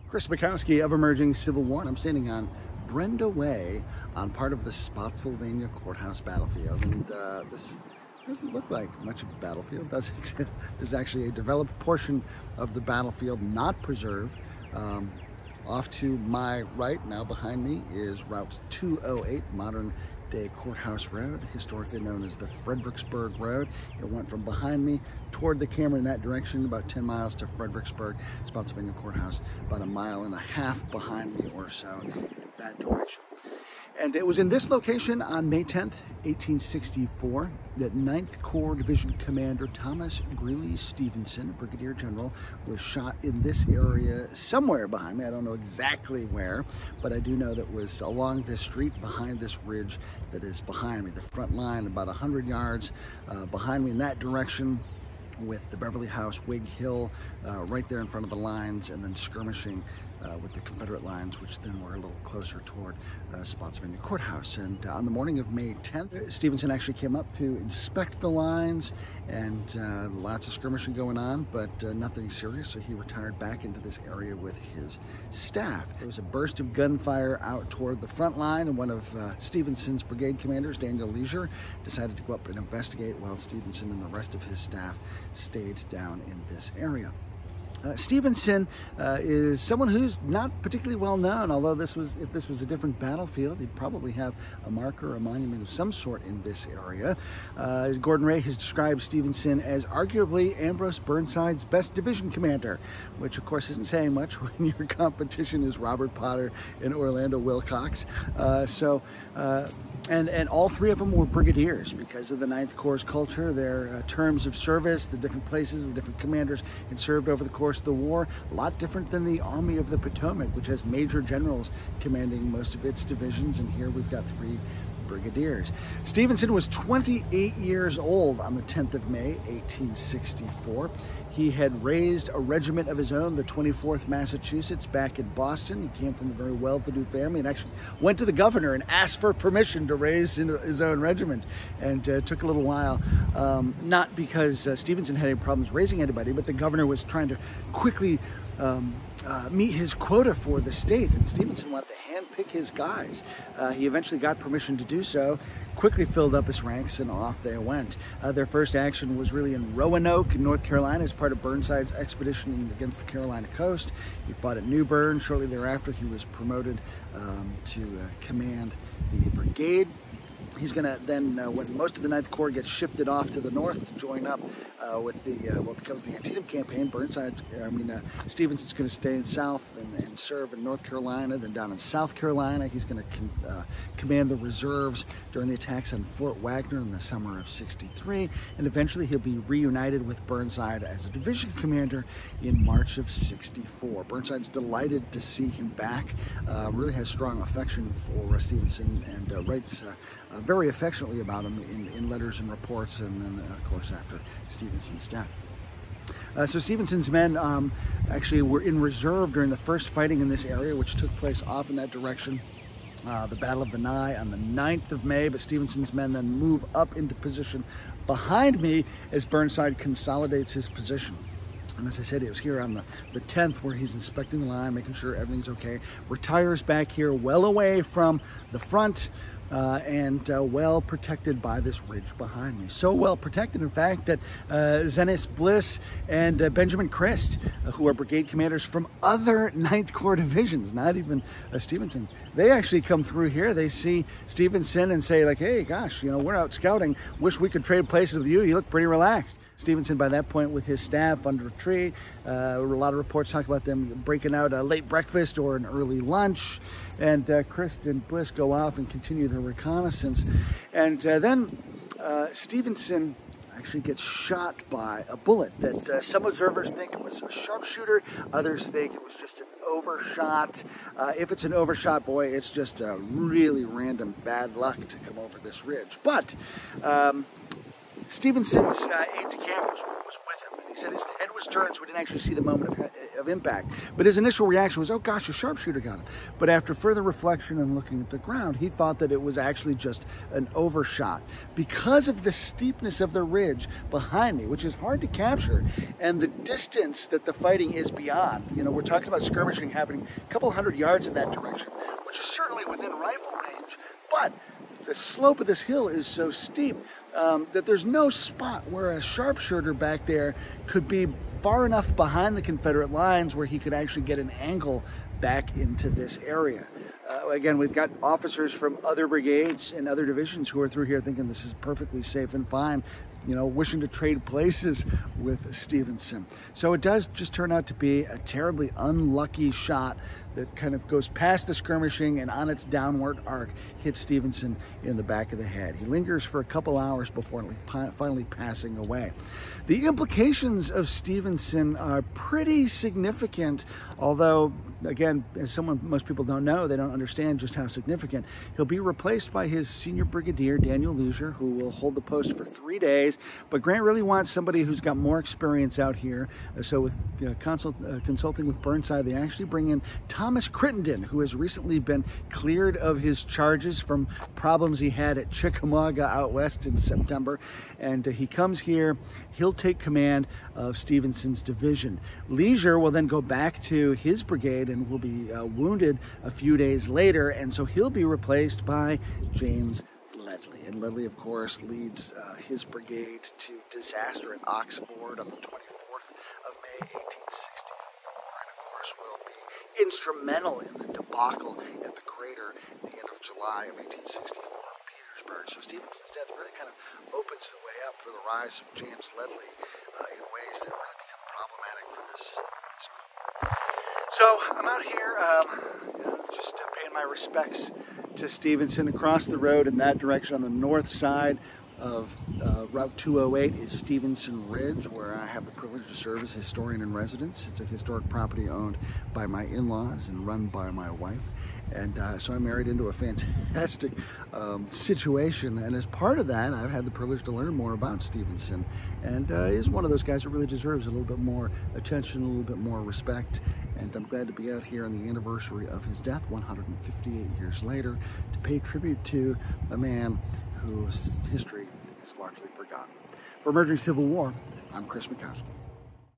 Chris Mackowski of Emerging Civil War, and I'm standing on Brenda Way on part of the Spotsylvania Court House battlefield. And this doesn't look like much of a battlefield, does it? There's actually a developed portion of the battlefield not preserved. Off to my right, now behind me, is Route 208, modern day Courthouse Road, historically known as the Fredericksburg Road. It went from behind me toward the camera in that direction, about 10 miles to Fredericksburg, Spotsylvania Courthouse, about 1.5 miles behind me or so in that direction. And it was in this location on May 10th, 1864, that 9th Corps Division Commander Thomas Greely Stevenson, Brigadier General, was shot in this area somewhere behind me. I don't know exactly where, but I do know that it was along this street behind this ridge that is behind me. The front line, about 100 yards behind me in that direction, with the Beverly House, Whig Hill, right there in front of the lines, and then skirmishing with the Confederate lines, which then were a little closer toward Spotsylvania Courthouse. And on the morning of May 10th, Stevenson actually came up to inspect the lines, and lots of skirmishing going on, but nothing serious, so he retired back into this area with his staff. There was a burst of gunfire out toward the front line, and one of Stevenson's brigade commanders, Daniel Leisure, decided to go up and investigate while Stevenson and the rest of his staff stayed down in this area. Stevenson is someone who's not particularly well known, although if this was a different battlefield, he'd probably have a marker or a monument of some sort in this area. Gordon Ray has described Stevenson as arguably Ambrose Burnside's best division commander, which of course isn't saying much when your competition is Robert Potter and Orlando Wilcox. And all three of them were brigadiers because of the 9th Corps' culture, their terms of service, the different places, the different commanders had served over the course of the war. A lot different than the Army of the Potomac, which has major generals commanding most of its divisions, and here we've got 3 brigadiers. Stevenson was 28 years old on the 10th of May, 1864. He had raised a regiment of his own, the 24th Massachusetts, back in Boston. He came from a very well-to-do family and actually went to the governor and asked for permission to raise his own regiment. And took a little while, not because Stevenson had any problems raising anybody, but the governor was trying to quickly meet his quota for the state, and Stevenson wanted to handpick his guys. He eventually got permission to do so, quickly filled up his ranks, and off they went. Their first action was really in Roanoke, in North Carolina, as part of Burnside's expedition against the Carolina coast. He fought at New Bern. Shortly thereafter, he was promoted to command the brigade. He's going to then, when most of the 9th Corps gets shifted off to the north to join up with the what becomes the Antietam campaign, Stevenson's going to stay in south and serve in North Carolina. Then down in South Carolina, he's going to command the reserves during the attacks on Fort Wagner in the summer of '63, and eventually he'll be reunited with Burnside as a division commander in March of '64. Burnside's delighted to see him back, really has strong affection for Stevenson, and writes very affectionately about him in letters and reports, and then of course after Stevenson's death. So Stevenson's men actually were in reserve during the first fighting in this area, which took place off in that direction. The Battle of the Nye on the 9th of May, but Stevenson's men then move up into position behind me as Burnside consolidates his position. And as I said, it was here on the 10th where he's inspecting the line, making sure everything's okay. Retires back here well away from the front, and well protected by this ridge behind me. So well protected, in fact, that Zenas Bliss and Benjamin Christ, who are brigade commanders from other 9th Corps divisions, not even Stevenson, they actually come through here. They see Stevenson and say, like, hey, gosh, we're out scouting. Wish we could trade places with you. You look pretty relaxed. Stevenson, by that point, with his staff under a tree. A lot of reports talk about them breaking out a late breakfast or an early lunch. And Christ and Bliss go off and continue their reconnaissance. And then Stevenson actually gets shot by a bullet that some observers think it was a sharpshooter. Others think it was just an overshot. If it's an overshot, boy, it's just a really random bad luck to come over this ridge. But Stevenson's aide-de-camp was with him, and he said his head was turned, so we didn't actually see the moment of impact. But his initial reaction was, oh gosh, a sharpshooter got him. But after further reflection and looking at the ground, he thought that it was actually just an overshot. Because of the steepness of the ridge behind me, which is hard to capture, and the distance that the fighting is beyond. You know, we're talking about skirmishing happening a couple hundred yards in that direction, which is certainly within rifle range. But the slope of this hill is so steep that there's no spot where a sharpshooter back there could be far enough behind the Confederate lines where he could actually get an angle back into this area. Again, we've got officers from other brigades and other divisions who are through here thinking this is perfectly safe and fine, you know, wishing to trade places with Stevenson. So it does just turn out to be a terribly unlucky shot that kind of goes past the skirmishing and on its downward arc hits Stevenson in the back of the head. He lingers for a couple hours before finally passing away. The implications of Stevenson are pretty significant, although, again, as most people don't know, they don't understand just how significant. He'll be replaced by his senior brigadier, Daniel Leisure, who will hold the post for 3 days. But Grant really wants somebody who's got more experience out here. So with consulting with Burnside, they actually bring in Thomas Crittenden, who has recently been cleared of his charges from problems he had at Chickamauga out west in September. And he comes here. He'll take command of Stevenson's division. Leisure will then go back to his brigade and will be wounded a few days later, and so he'll be replaced by James Ledlie. And Ledlie, of course, leads his brigade to disaster at Ox Ford on the 24th of May, 1864, and of course will be instrumental in the debacle at the crater at the end of July of 1864. So Stevenson's death really kind of opens the way up for the rise of James Ledlie in ways that really become problematic for this group. So I'm out here just paying my respects to Stevenson. Across the road in that direction on the north side of Route 208 is Stevenson Ridge, where I have the privilege to serve as historian in residence. It's a historic property owned by my in-laws and run by my wife. And so I married into a fantastic situation. And as part of that, I've had the privilege to learn more about Stevenson. And is one of those guys that really deserves a little bit more attention, a little bit more respect. And I'm glad to be out here on the anniversary of his death, 158 years later, to pay tribute to a man whose history is largely forgotten. For Emerging Civil War, I'm Chris Mackowski.